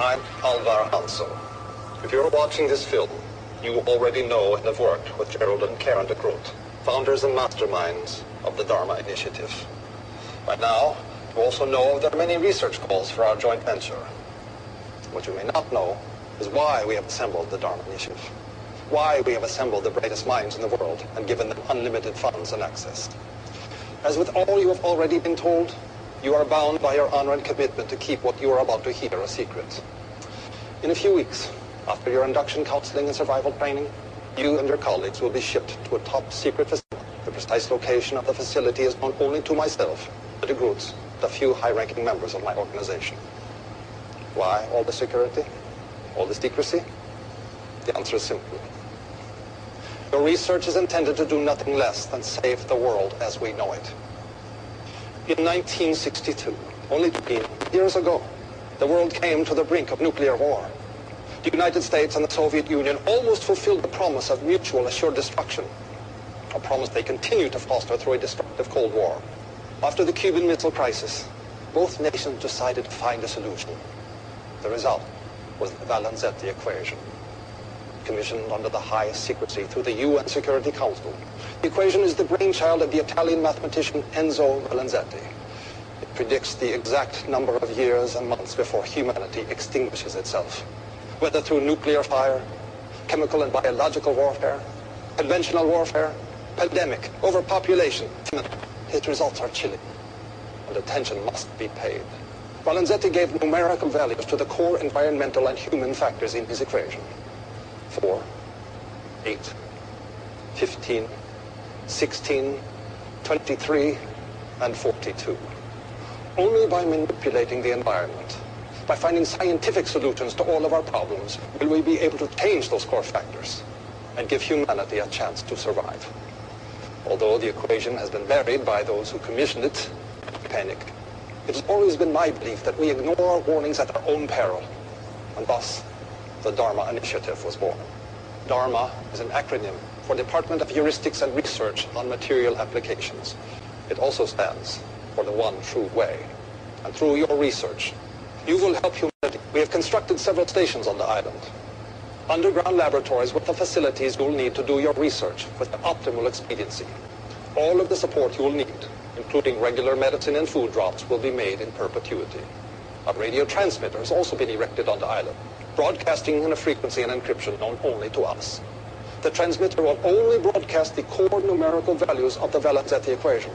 I'm Alvar Hanso. If you're watching this film, you already know and have worked with Gerald and Karen de Groot, founders and masterminds of the DHARMA initiative. By now, you also know there are many research calls for our joint venture. What you may not know is why we have assembled the DHARMA initiative, why we have assembled the brightest minds in the world and given them unlimited funds and access. As with all you have already been told, you are bound by your honor and commitment to keep what you are about to hear a secret. In a few weeks, after your induction counseling and survival training, you and your colleagues will be shipped to a top-secret facility. The precise location of the facility is known only to myself, the de Groots, and a few high-ranking members of my organization. Why all the security? All the secrecy? The answer is simple. Your research is intended to do nothing less than save the world as we know it. In 1962, only 2 years ago, the world came to the brink of nuclear war. The United States and the Soviet Union almost fulfilled the promise of mutual assured destruction, a promise they continue to foster through a destructive Cold War. After the Cuban Missile Crisis, both nations decided to find a solution. The result was the Valenzetti equation, commissioned under the highest secrecy through the UN Security Council. The equation is the brainchild of the Italian mathematician Enzo Valenzetti. It predicts the exact number of years and months before humanity extinguishes itself, whether through nuclear fire, chemical and biological warfare, conventional warfare, pandemic, overpopulation. Its results are chilling, and attention must be paid. Valenzetti gave numerical values to the core environmental and human factors in his equation. 4, 8, 15, 16, 23, and 42. Only by manipulating the environment, by finding scientific solutions to all of our problems, will we be able to change those core factors and give humanity a chance to survive. Although the equation has been buried by those who commissioned it, panic. It has always been my belief that we ignore warnings at our own peril, and thus the DHARMA initiative was born. DHARMA is an acronym for Department of Heuristics and Research on Material Applications. It also stands for the one true way. And through your research, you will help humanity. We have constructed several stations on the island, underground laboratories with the facilities you will need to do your research with the optimal expediency. All of the support you will need, including regular medicine and food drops, will be made in perpetuity. A radio transmitter has also been erected on the island, broadcasting in a frequency and encryption known only to us. The transmitter will only broadcast the core numerical values of the Valenzetti equation.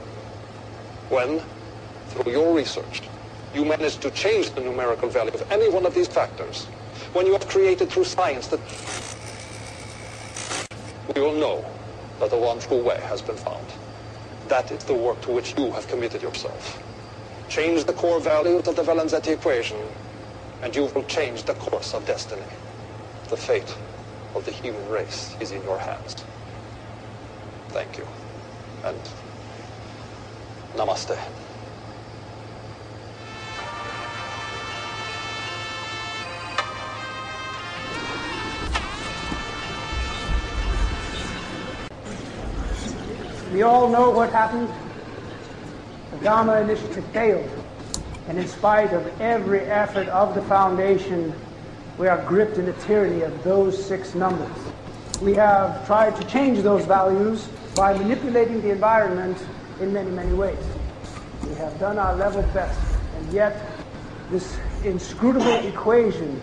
When, through your research, you manage to change the numerical value of any one of these factors, when you have created through science that we will know that the one true way has been found. That is the work to which you have committed yourself. Change the core values of the Valenzetti equation, and you will change the course of destiny. The fate of the human race is in your hands. Thank you, and namaste. We all know what happened. The DHARMA initiative failed. And in spite of every effort of the Foundation, we are gripped in the tyranny of those 6 numbers. We have tried to change those values by manipulating the environment in many, many ways. We have done our level best, and yet this inscrutable equation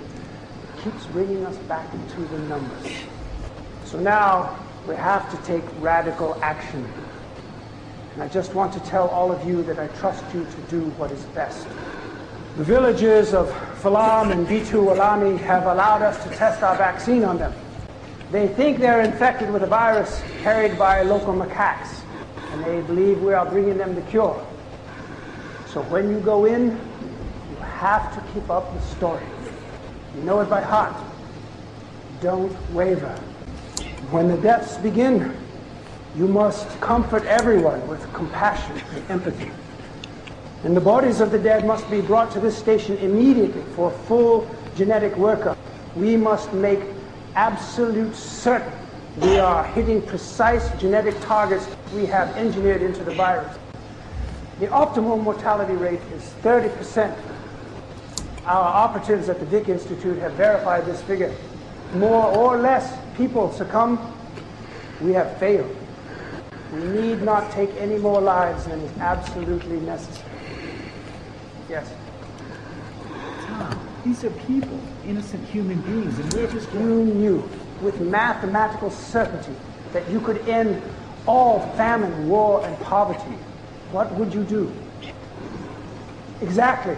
keeps bringing us back into the numbers. So now we have to take radical action. And I just want to tell all of you that I trust you to do what is best. The villages of Falam and Bitu Alani have allowed us to test our vaccine on them. They think they're infected with a virus carried by local macaques, and they believe we are bringing them the cure. So when you go in, you have to keep up the story. You know it by heart. Don't waver. When the deaths begin, you must comfort everyone with compassion and empathy. And the bodies of the dead must be brought to this station immediately for full genetic workup. We must make absolute certain we are hitting precise genetic targets we have engineered into the virus. The optimal mortality rate is 30%. Our operatives at the Vic Institute have verified this figure. More or less people succumb. We have failed. We need not take any more lives than is absolutely necessary. Yes? Tom, these are people, innocent human beings, and we're just... You knew with mathematical certainty that you could end all famine, war, and poverty. What would you do? Exactly.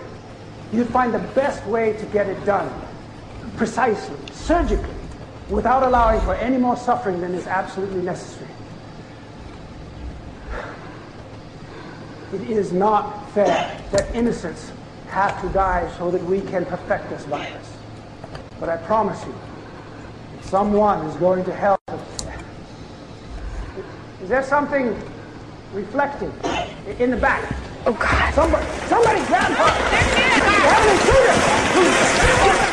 You'd find the best way to get it done. Precisely, surgically, without allowing for any more suffering than is absolutely necessary. It is not fair that innocents have to die so that we can perfect this virus. But I promise you, someone is going to help us. Is there something reflecting in the back? Oh, God. Somebody grab her! Have an intruder!